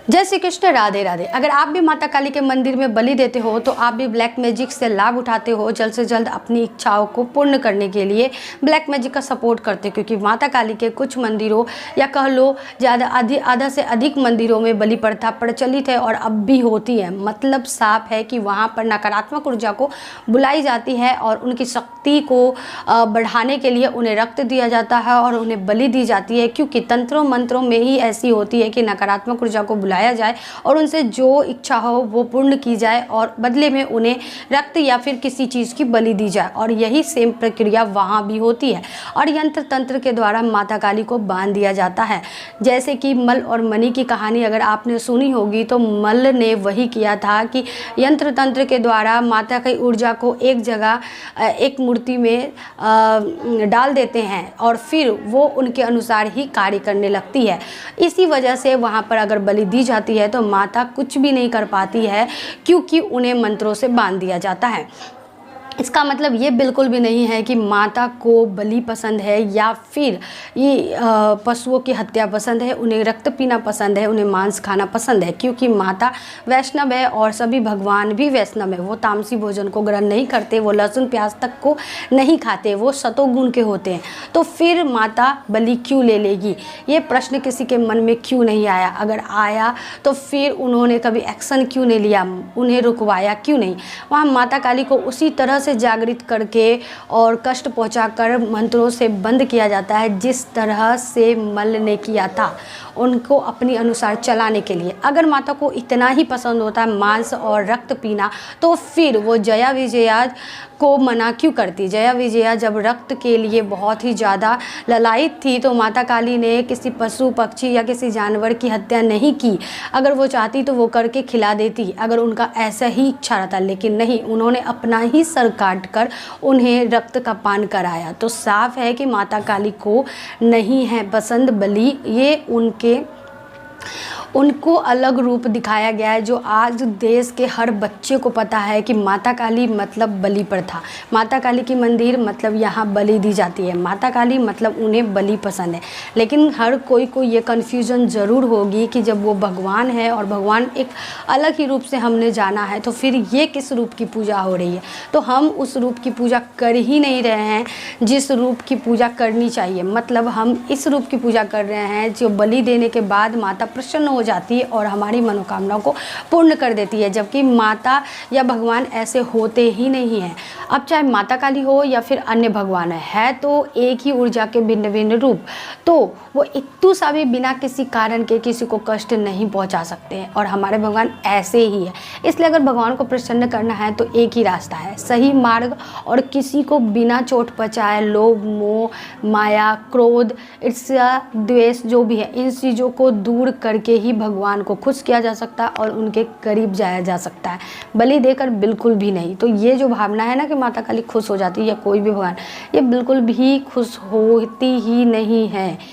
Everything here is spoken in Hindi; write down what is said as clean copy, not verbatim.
जय श्री कृष्ण, राधे राधे। अगर आप भी माता काली के मंदिर में बलि देते हो तो आप भी ब्लैक मैजिक से लाभ उठाते हो, जल्द से जल्द अपनी इच्छाओं को पूर्ण करने के लिए ब्लैक मैजिक का सपोर्ट करते हो, क्योंकि माता काली के कुछ मंदिरों या कह लो ज़्यादा आधा से अधिक मंदिरों में बलि प्रथा प्रचलित है और अब भी होती है। मतलब साफ है कि वहाँ पर नकारात्मक ऊर्जा को बुलाई जाती है और उनकी शक्ति को बढ़ाने के लिए उन्हें रक्त दिया जाता है और उन्हें बलि दी जाती है, क्योंकि तंत्रों मंत्रों में ही ऐसी होती है कि नकारात्मक ऊर्जा को बुलाया जाए और उनसे जो इच्छा हो वो पूर्ण की जाए और बदले में उन्हें रक्त या फिर किसी चीज़ की बलि दी जाए। और यही सेम प्रक्रिया वहाँ भी होती है और यंत्र तंत्र के द्वारा माता काली को बांध दिया जाता है। जैसे कि मल और मणि की कहानी अगर आपने सुनी होगी तो मल ने वही किया था कि यंत्र तंत्र के द्वारा माता की ऊर्जा को एक जगह एक मूर्ति में डाल देते हैं और फिर वो उनके अनुसार ही कार्य करने लगती है। इसी वजह से वहाँ पर अगर बलि दी जाती है तो माता कुछ भी नहीं कर पाती है, क्योंकि उन्हें मंत्रों से बांध दिया जाता है। इसका मतलब ये बिल्कुल भी नहीं है कि माता को बलि पसंद है या फिर ये पशुओं की हत्या पसंद है, उन्हें रक्त पीना पसंद है, उन्हें मांस खाना पसंद है, क्योंकि माता वैष्णव है और सभी भगवान भी वैष्णव है। वो तामसी भोजन को ग्रहण नहीं करते, वो लहसुन प्याज तक को नहीं खाते, वो सतोगुण के होते हैं। तो फिर माता बलि क्यों ले लेगी, ये प्रश्न किसी के मन में क्यों नहीं आया? अगर आया तो फिर उन्होंने कभी एक्शन क्यों नहीं लिया, उन्हें रुकवाया क्यों नहीं? वहाँ माता काली को उसी तरह से जागृत करके और कष्ट पहुंचाकर मंत्रों से बंद किया जाता है जिस तरह से मल ने किया था, उनको अपनी अनुसार चलाने के लिए। अगर माता को इतना ही पसंद होता है मांस और रक्त पीना तो फिर वो जया विजया को मना क्यों करती? जया विजया जब रक्त के लिए बहुत ही ज़्यादा ललायित थी तो माता काली ने किसी पशु पक्षी या किसी जानवर की हत्या नहीं की। अगर वो चाहती तो वो करके खिला देती, अगर उनका ऐसा ही इच्छा रहता, लेकिन नहीं, उन्होंने अपना ही सर काट कर उन्हें रक्त का पान कराया। तो साफ है कि माता काली को नहीं है पसंद बलि। ये उनको अलग रूप दिखाया गया है, जो आज देश के हर बच्चे को पता है कि माता काली मतलब बलि प्रथा, माता काली की मंदिर मतलब यहाँ बलि दी जाती है, माता काली मतलब उन्हें बलि पसंद है। लेकिन हर कोई को ये कन्फ्यूज़न ज़रूर होगी कि जब वो भगवान है और भगवान एक अलग ही रूप से हमने जाना है तो फिर ये किस रूप की पूजा हो रही है? तो हम उस रूप की पूजा कर ही नहीं रहे हैं जिस रूप की पूजा करनी चाहिए। मतलब हम इस रूप की पूजा कर रहे हैं जो बलि देने के बाद माता प्रसन्न हो जाती है और हमारी मनोकामनाओं को पूर्ण कर देती है, जबकि माता या भगवान ऐसे होते ही नहीं हैं। अब चाहे माता काली हो या फिर अन्य भगवान है तो एक ही ऊर्जा के भिन्न भिन्न रूप, तो वो इतू सा भी बिना किसी कारण के किसी को कष्ट नहीं पहुंचा सकते हैं और हमारे भगवान ऐसे ही है। इसलिए अगर भगवान को प्रसन्न करना है तो एक ही रास्ता है, सही मार्ग, और किसी को बिना चोट पहुंचाए लोभ मोह माया क्रोध ईर्ष्या द्वेष जो भी है इन चीज़ों को दूर करके ही भगवान को खुश किया जा सकता है और उनके करीब जाया जा सकता है, बलि देकर बिल्कुल भी नहीं। तो ये जो भावना है ना कि माता काली खुश हो जाती है या कोई भी भगवान, ये बिल्कुल भी खुश होती ही नहीं है।